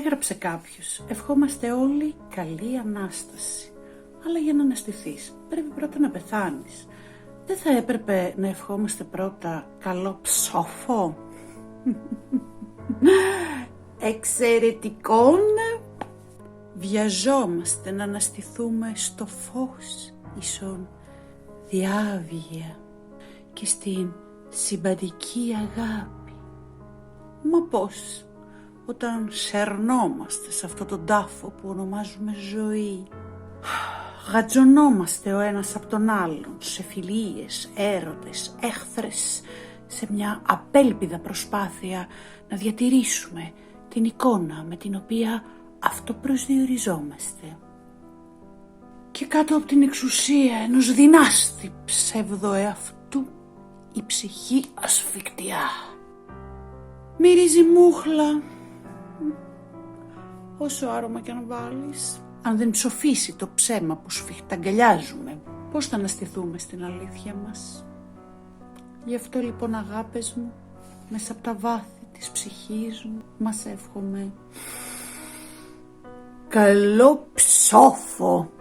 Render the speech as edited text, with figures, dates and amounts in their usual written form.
Έγραψε κάποιος, ευχόμαστε όλοι καλή Ανάσταση. Αλλά για να αναστηθείς πρέπει πρώτα να πεθάνεις. Δεν θα έπρεπε να ευχόμαστε πρώτα καλό ψόφο? Εξαιρετικόν. Βιαζόμαστε να αναστηθούμε στο φως ίσον διάβγεια και στην συμπαντική αγάπη. Μα πώς, όταν σερνόμαστε σε αυτό τον τάφο που ονομάζουμε ζωή, γατζωνόμαστε ο ένας από τον άλλον σε φιλίες, έρωτες, έχθρες, σε μια απέλπιδα προσπάθεια να διατηρήσουμε την εικόνα με την οποία αυτοπροσδιοριζόμαστε. Και κάτω από την εξουσία ενός δυνάστη ψευδοεαυτού η ψυχή ασφικτιά. Μυρίζει μούχλα. Όσο άρωμα κι αν βάλεις, αν δεν ψοφήσει το ψέμα που σφιχταγκαλιάζουμε, πώς θα αναστηθούμε στην αλήθεια μας? Γι' αυτό λοιπόν, αγάπες μου, μέσα από τα βάθη της ψυχής μου μας εύχομαι καλό ψόφο.